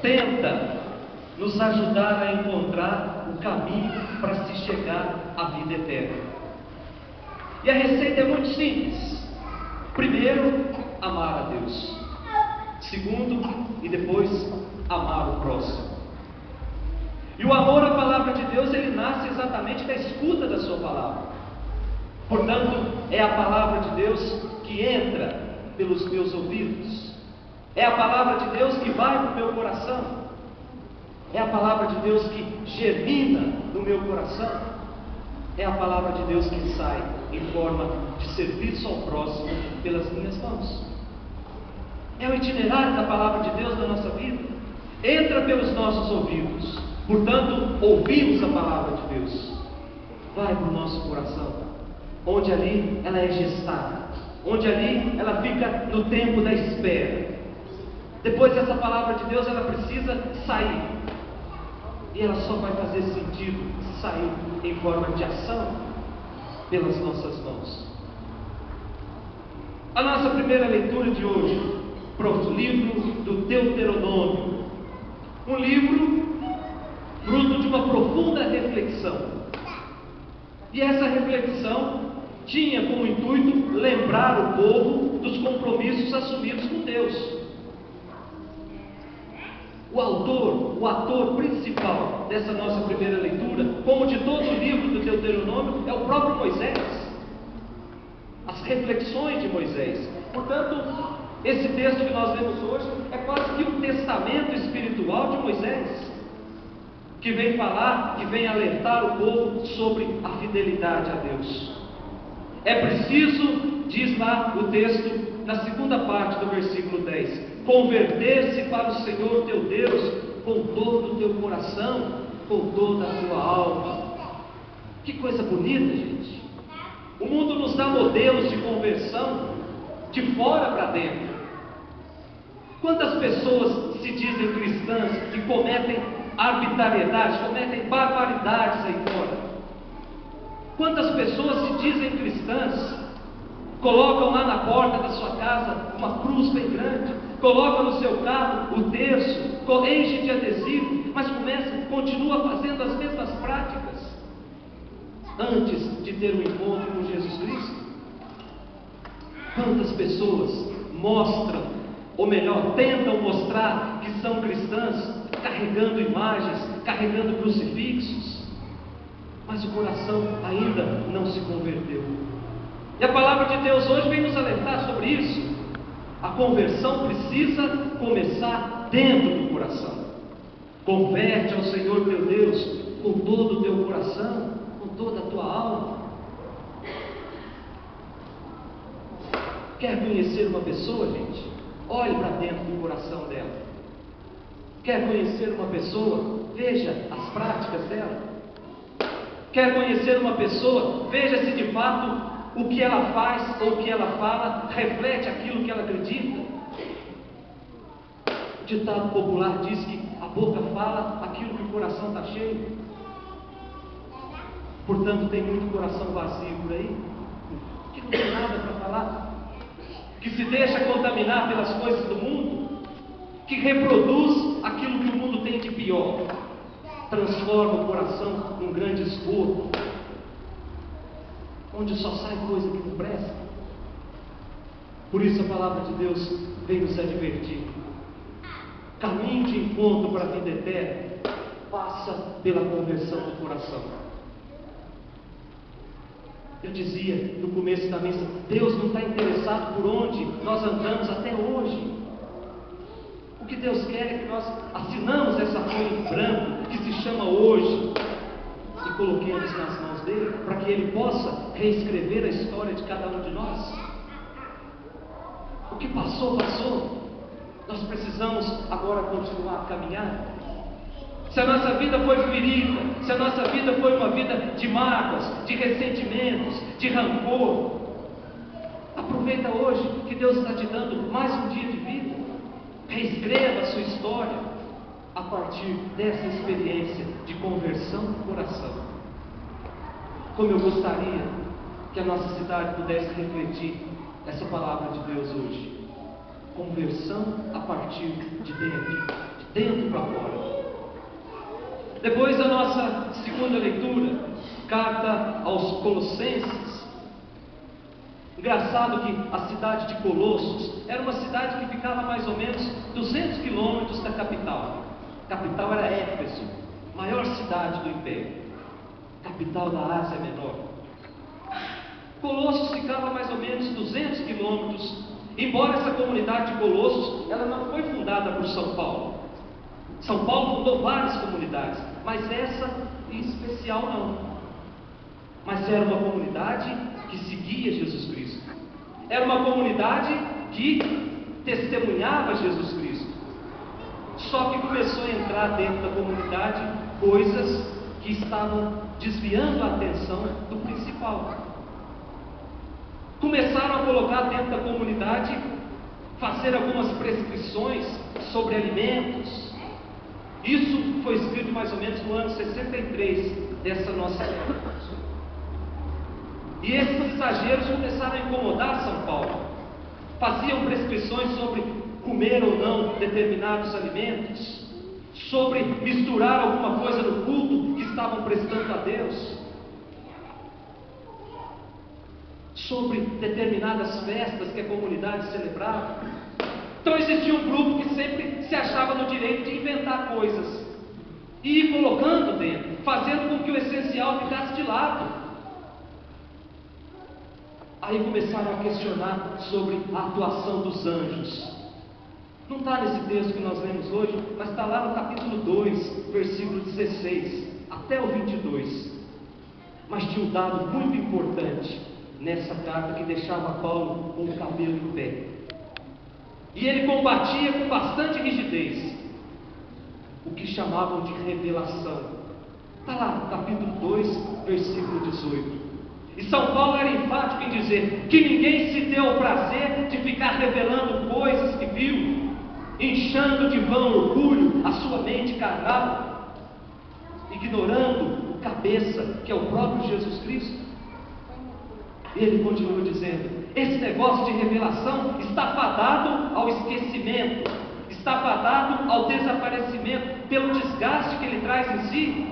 tenta nos ajudar a encontrar o caminho para se chegar à vida eterna. E a receita é muito simples. Primeiro, amar a Deus. Segundo, e depois, amar o próximo. E o amor à palavra de Deus, ele nasce exatamente da escuta da sua palavra. Portanto, é a palavra de Deus que entra pelos meus ouvidos. É a palavra de Deus que vai para o meu coração. É a palavra de Deus que germina no meu coração. É a palavra de Deus que sai em forma de serviço ao próximo pelas minhas mãos. É o itinerário da palavra de Deus na nossa vida. Entra pelos nossos ouvidos. Portanto, ouvimos a palavra de Deus. Vai para o nosso coração, onde ali ela é gestada, onde ali ela fica no tempo da espera. Depois essa palavra de Deus, ela precisa sair. E ela só vai fazer sentido se sair em forma de ação pelas nossas mãos. A nossa primeira leitura de hoje, para o livro do Deuteronômio. Um livro fruto de uma profunda reflexão. E essa reflexão tinha como intuito lembrar o povo dos compromissos assumidos com Deus. O ator principal dessa nossa primeira leitura, como de todo o livro do Deuteronômio, é o próprio Moisés. As reflexões de Moisés. Portanto, esse texto que nós lemos hoje é quase que um testamento espiritual de Moisés, que vem falar, que vem alertar o povo sobre a fidelidade a Deus. É preciso, diz lá o texto, na segunda parte do versículo 10, converter-se para o Senhor teu Deus com todo o teu coração, com toda a tua alma. Que coisa bonita, gente. O mundo nos dá modelos de conversão de fora para dentro. Quantas pessoas se dizem cristãs e cometem arbitrariedades, cometem barbaridades aí fora? Quantas pessoas se dizem cristãs, colocam lá na porta da sua casa uma cruz bem grande, colocam no seu carro o terço, enchem de adesivo, mas continua fazendo as mesmas práticas antes de ter um encontro com Jesus Cristo? Quantas pessoas mostram, ou melhor, tentam mostrar que são cristãs, carregando imagens, carregando crucifixos, mas o coração ainda não se converteu. E a palavra de Deus hoje vem nos alertar sobre isso. A conversão precisa começar dentro do coração. Converte ao Senhor teu Deus com todo o teu coração, com toda a tua alma. Quer conhecer uma pessoa, gente? Olhe para dentro do coração dela. Quer conhecer uma pessoa? Veja as práticas dela. Quer conhecer uma pessoa? Veja se de fato o que ela faz ou o que ela fala reflete aquilo que ela acredita. O ditado popular diz que a boca fala aquilo que o coração está cheio. Portanto, tem muito coração vazio por aí, que não tem nada para falar, que se deixa contaminar pelas coisas do mundo, que reproduz aquilo que o mundo tem de pior, transforma o coração num grande esgoto, onde só sai coisa que não presta. Por isso a palavra de Deus vem nos advertir. Caminho de encontro para a vida eterna passa pela conversão do coração. Eu dizia no começo da missa, Deus não está interessado por onde nós andamos até hoje. O que Deus quer é que nós assinamos essa folha em branco que se chama hoje e coloquemos nas mãos dele, para que ele possa reescrever a história de cada um de nós. O que passou, passou. Nós precisamos agora continuar a caminhar. Se a nossa vida foi ferida, se a nossa vida foi uma vida de mágoas, de ressentimentos, de rancor, aproveita hoje que Deus está te dando mais um dia de vida. Reescreva a sua história a partir dessa experiência de conversão do coração. Como eu gostaria que a nossa cidade pudesse refletir essa palavra de Deus hoje. Conversão a partir de dentro, de dentro para fora. Depois a nossa segunda leitura, carta aos Colossenses. Engraçado que a cidade de Colossos era uma cidade que ficava mais ou menos 200 quilômetros da capital. A capital era Éfeso, maior cidade do império, capital da Ásia Menor. Colossos ficava mais ou menos 200 quilômetros, embora essa comunidade de Colossos, ela não foi fundada por São Paulo. São Paulo fundou várias comunidades, mas essa em especial não. Mas era uma comunidade que seguia Jesus Cristo. Era uma comunidade que testemunhava Jesus Cristo. Só que começou a entrar dentro da comunidade coisas que estavam desviando a atenção do principal. Começaram a colocar dentro da comunidade, fazer algumas prescrições sobre alimentos. Isso foi escrito mais ou menos no ano 63 dessa nossa época. E esses exageros começaram a incomodar São Paulo. Faziam prescrições sobre comer ou não determinados alimentos, sobre misturar alguma coisa no culto que estavam prestando a Deus, sobre determinadas festas que a comunidade celebrava. Então existia um grupo que sempre se achava no direito de inventar coisas e ir colocando dentro, fazendo com que o essencial ficasse de lado. Aí começaram a questionar sobre a atuação dos anjos. Não está nesse texto que nós lemos hoje, mas está lá no capítulo 2, versículo 16 até o 22. Mas tinha um dado muito importante nessa carta que deixava Paulo com o cabelo em pé. E ele combatia com bastante rigidez o que chamavam de revelação. Está lá no capítulo 2, versículo 18. E São Paulo era enfático em dizer que ninguém se deu o prazer de ficar revelando coisas que viu, inchando de vão orgulho a sua mente carnal, ignorando o cabeça, que é o próprio Jesus Cristo. E ele continua dizendo: esse negócio de revelação está fadado ao esquecimento, está fadado ao desaparecimento, pelo desgaste que ele traz em si.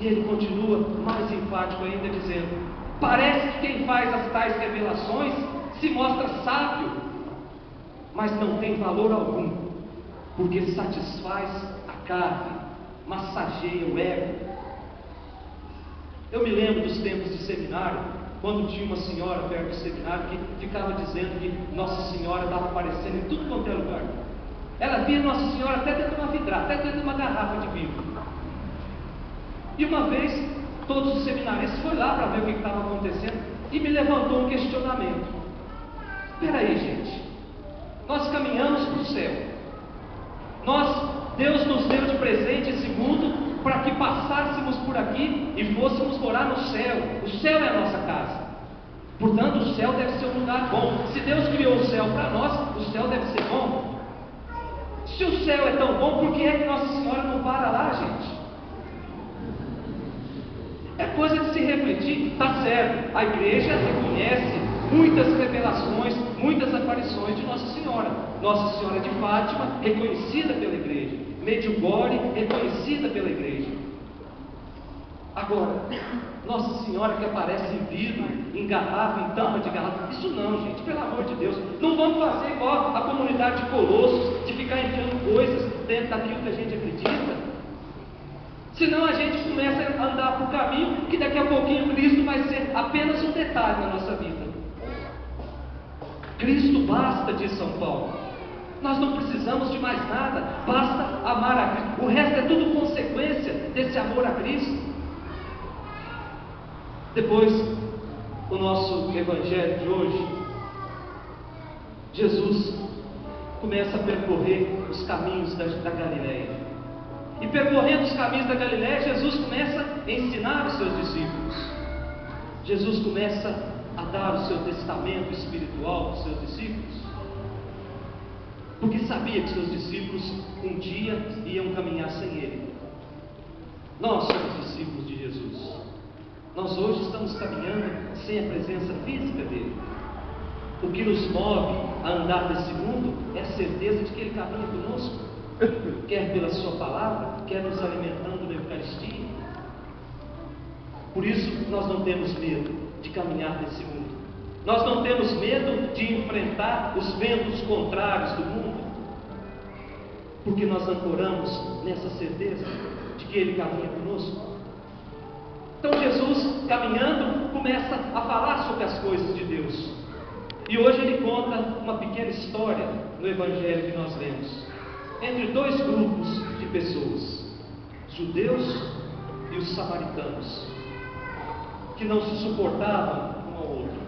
E ele continua mais enfático ainda, dizendo: parece que quem faz as tais revelações se mostra sábio, mas não tem valor algum, porque satisfaz a carne, massageia o ego. Eu me lembro dos tempos de seminário, quando tinha uma senhora perto do seminário que ficava dizendo que Nossa Senhora estava aparecendo em tudo quanto é lugar. Ela via Nossa Senhora até dentro de uma vidraça, até dentro de uma garrafa de vinho. E uma vez, todos os seminaristas foram lá para ver o que estava acontecendo e me levantou um questionamento. Espera aí, gente, nós caminhamos para o céu. Deus nos deu de presente esse mundo para que passássemos por aqui e fôssemos morar no céu. O céu é a nossa casa. Portanto, o céu deve ser um lugar bom. Se Deus criou o céu para nós, o céu deve ser bom. Se o céu é tão bom, por que é que Nossa Senhora não para lá, gente? É coisa de se refletir. Está certo, a igreja reconhece muitas revelações, muitas aparições de Nossa Senhora. Nossa Senhora de Fátima, reconhecida pela igreja. Medjugorje, reconhecida pela igreja. Agora, Nossa Senhora que aparece em vidro, em garrafa, em tampa de garrafa, isso não, gente, pelo amor de Deus. Não vamos fazer igual a comunidade de Colossos, de ficar enfiando coisas dentro daquilo que a gente acredita. Senão a gente começa a andar por caminho que daqui a pouquinho Cristo vai ser apenas um detalhe na nossa vida. Cristo basta, diz São Paulo. Nós não precisamos de mais nada, basta amar a Cristo. O resto é tudo consequência desse amor a Cristo. Depois, o nosso evangelho de hoje, Jesus começa a percorrer os caminhos da Galileia. E percorrendo os caminhos da Galileia, Jesus começa a ensinar os seus discípulos. Jesus começa a dar o seu testamento espiritual para os seus discípulos, porque sabia que seus discípulos um dia iam caminhar sem Ele. Nós somos discípulos de Jesus. Nós hoje estamos caminhando sem a presença física dele. O que nos move a andar nesse mundo é a certeza de que Ele caminha conosco. quer pela sua palavra, quer nos alimentando na Eucaristia. Por isso nós não temos medo de caminhar nesse mundo. Nós não temos medo de enfrentar os ventos contrários do mundo, porque nós ancoramos nessa certeza de que Ele caminha conosco. Então Jesus, caminhando, começa a falar sobre as coisas de Deus. E hoje Ele conta uma pequena história no Evangelho que nós lemos, entre dois grupos de pessoas, judeus e os samaritanos, que não se suportavam um ao outro,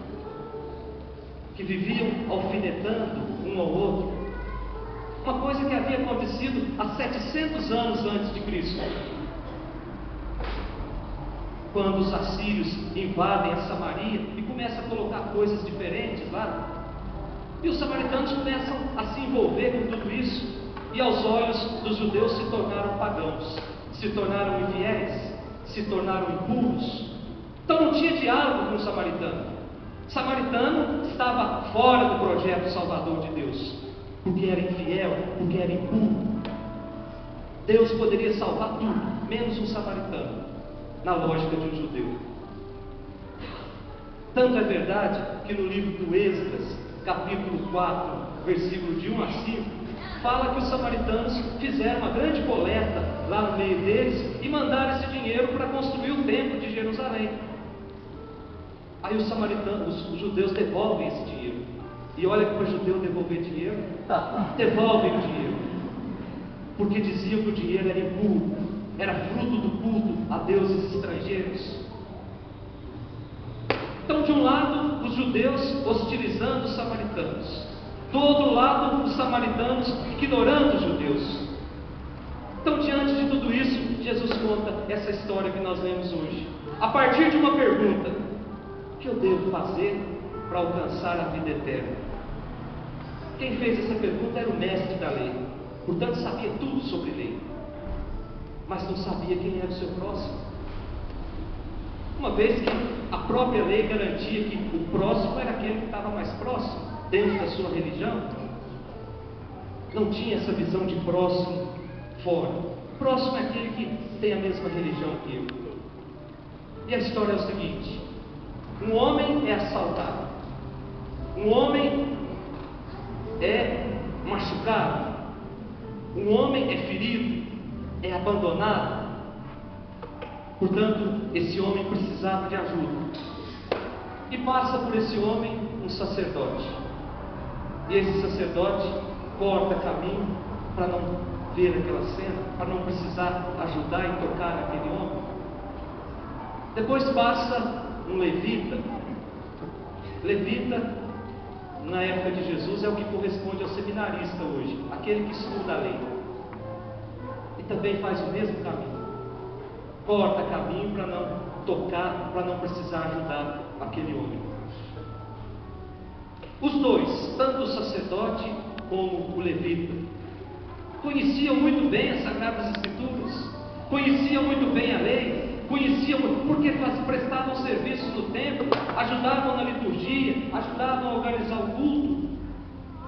que viviam alfinetando um ao outro, uma coisa que havia acontecido há 700 anos antes de Cristo, quando os assírios invadem a Samaria e começam a colocar coisas diferentes lá, e os samaritanos começam a se envolver com tudo isso, e aos olhos dos judeus se tornaram pagãos, se tornaram infiéis, se tornaram impuros. Então não tinha diálogo com o samaritano. O samaritano estava fora do projeto salvador de Deus, porque era infiel, porque era impuro. Deus poderia salvar tudo, menos um samaritano, na lógica de um judeu. Tanto é verdade que no livro do Esdras, capítulo 4, versículo de 1 a 5, fala que os samaritanos fizeram uma grande coleta lá no meio deles e mandaram esse dinheiro para construir o templo de Jerusalém. Aí os samaritanos, os judeus devolvem esse dinheiro. E olha que para o judeu devolver dinheiro, devolvem o dinheiro, porque diziam que o dinheiro era impuro, era fruto do culto a deuses estrangeiros. Então, de um lado, os judeus hostilizando os samaritanos, do outro lado, os samaritanos ignorando os judeus. Então, diante de tudo isso, Jesus conta essa história que nós lemos hoje, a partir de uma pergunta: o que eu devo fazer para alcançar a vida eterna? Quem fez essa pergunta era o mestre da lei, portanto sabia tudo sobre lei, mas não sabia quem era o seu próximo. Uma vez que a própria lei garantia que o próximo era aquele que estava mais próximo, dentro da sua religião, não tinha essa visão de próximo fora. O próximo é aquele que tem a mesma religião que eu. E a história é o seguinte: um homem é assaltado, um homem é machucado, um homem é ferido, é abandonado. Portanto, esse homem precisava de ajuda, e passa por esse homem um sacerdote, e esse sacerdote corta caminho para não ver aquela cena, para não precisar ajudar e tocar naquele homem. Depois passa um levita. Levita, na época de Jesus, é o que corresponde ao seminarista hoje, aquele que estuda a lei, e também faz o mesmo caminho, corta caminho para não tocar, para não precisar ajudar aquele homem. Os dois, tanto o sacerdote como o levita, conheciam muito bem as Sagradas Escrituras, conheciam muito bem a lei, conheciam porque prestavam serviço no templo, ajudavam na liturgia, ajudavam a organizar o culto,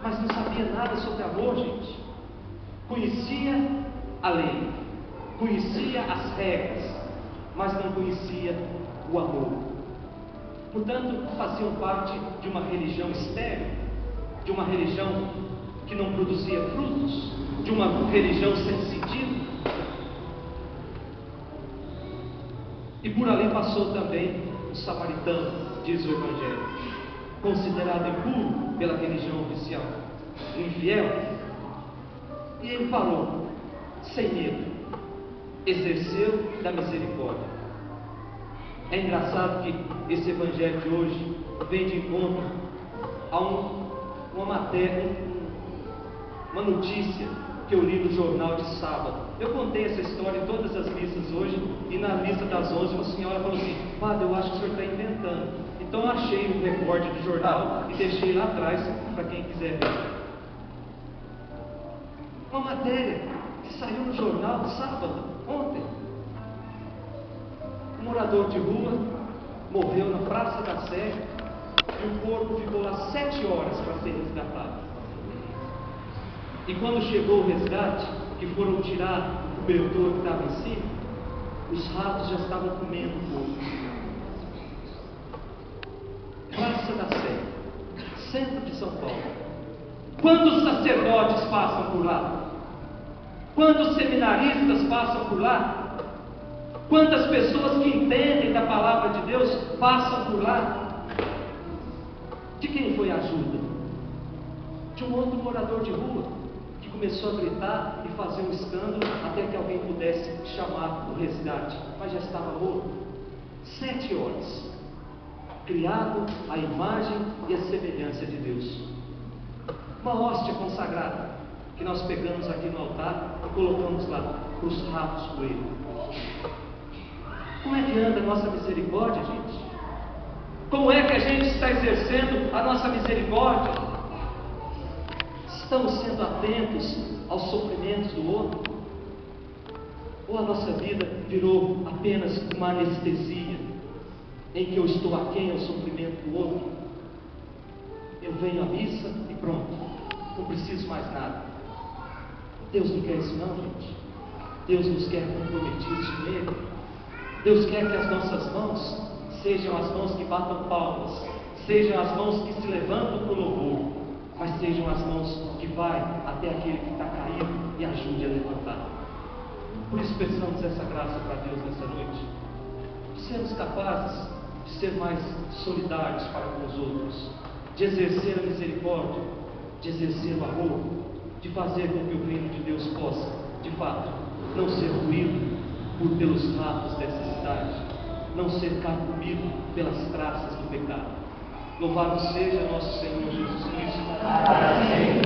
mas não sabia nada sobre amor, gente. Conhecia a lei, conhecia as regras, mas não conhecia o amor. Portanto, faziam parte de uma religião estéril, de uma religião que não produzia frutos, de uma religião sem sentido. E por ali passou também o samaritano, diz o Evangelho, considerado impuro pela religião oficial, um infiel. E ele falou, sem medo, exerceu da misericórdia. É engraçado que esse Evangelho de hoje vem de encontro a uma matéria, uma notícia que eu li no jornal de sábado. Eu contei essa história em todas as missas hoje, e na missa das 11 uma senhora falou assim: padre, eu acho que o senhor está inventando. Então eu achei um recorde do jornal e deixei lá atrás para quem quiser ver. Uma matéria que saiu no jornal de sábado, ontem. Um morador de rua morreu na Praça da Sé e o corpo ficou lá 7 horas para ser resgatado. E quando chegou o resgate, que que foram tirar o cobertor que estava em cima, os ratos já estavam comendo o povo. Praça da Sé, centro de São Paulo. Quantos sacerdotes passam por lá? Quantos seminaristas passam por lá? Quantas pessoas que entendem da palavra de Deus passam por lá? De quem foi a ajuda? De um outro morador de rua, que começou a gritar e fazer um escândalo até que alguém pudesse chamar o resgate, mas já estava morto. 7 horas, criado à imagem e à semelhança de Deus. Uma hóstia consagrada, que nós pegamos aqui no altar e colocamos lá, para os ratos coelho. Como é que anda a nossa misericórdia, gente? Como é que a gente está exercendo a nossa misericórdia? Estamos sendo atentos aos sofrimentos do outro? Ou a nossa vida virou apenas uma anestesia, em que eu estou aquém ao sofrimento do outro? Eu venho à missa e pronto, não preciso mais nada. Deus não quer isso não, gente. Deus nos quer comprometidos com Ele. Deus quer que as nossas mãos sejam as mãos que batam palmas, sejam as mãos que se levantam para o louvor, mas sejam as mãos que vai até aquele que está caído e ajude a levantar. Por isso peçamos essa graça para Deus nessa noite, de sermos capazes de ser mais solidários para com os outros, de exercer a misericórdia, de exercer o amor, de fazer com que o reino de Deus possa, de fato, não ser ruído pelos ratos dessa cidade, não ser carcomido pelas traças do pecado. Louvado seja nosso Senhor Jesus Cristo. Amém.